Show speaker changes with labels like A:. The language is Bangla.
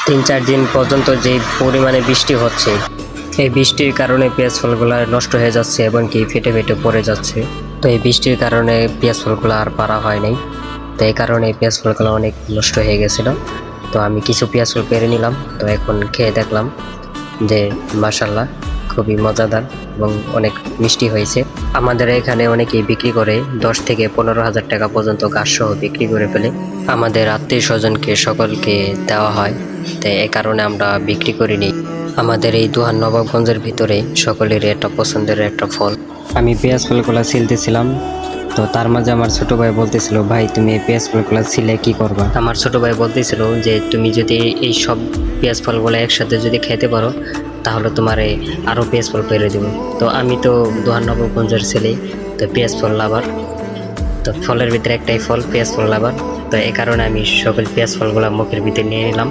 A: 3-4 দিন পর্যন্ত যে পরিমাণে বৃষ্টি হচ্ছে, এই বৃষ্টির কারণে পেঁয়াজ ফলগুলো নষ্ট হয়ে যাচ্ছে এবং কি ফেটে ফেটে পড়ে যাচ্ছে। তো এই বৃষ্টির কারণে পেঁয়াজ ফলগুলো আর পারা হয় নাই। তো এই কারণে পেঁয়াজ ফলগুলো অনেক নষ্ট হয়ে গেছিলো। তো আমি কিছু পেঁয়াজ ফল পেরে নিলাম। তো এখন খেয়ে দেখলাম যে মাশাআল্লাহ খুবই মজাদার এবং অনেক মিষ্টি হয়েছে। আমাদের এখানে অনেকেই বিক্রি করে 10 থেকে 15,000 টাকা পর্যন্ত গাছ সহ বিক্রি করে ফেলে। আমাদের আত্মীয় স্বজনকে সকলকে দেওয়া হয়। তাই এই কারণে আমরা বিক্রি করিনি। আমাদের এই দোহান নবাবগঞ্জের ভিতরে সকলেরই একটা পছন্দের একটা ফল। আমি পেঁয়াজ ফলগুলো ছিলতেছিলাম। তো তার মাঝে আমার ছোট ভাই বলতেছিল, ভাই তুমি এই পেঁয়াজ ফলগুলো ছিলে কি করবা? আমার ছোট ভাই বলতেছিল যে তুমি যদি এই সব পেঁয়াজ ফলগুলো একসাথে যদি খেতে পারো তাহলে তোমার আরও পেঁয়াজ ফল পেরে দেবো। তো আমি তো দোহান নবাবগঞ্জের ছেলে, তো পেঁয়াজ ফল লাভার। তো ফলের ভিতরে একটাই ফল পেঁয়াজ ফল লাভার। তো এই কারণে আমি সকল পেঁয়াজ ফলগুলো মুখের ভিতরে নিয়ে নিলাম।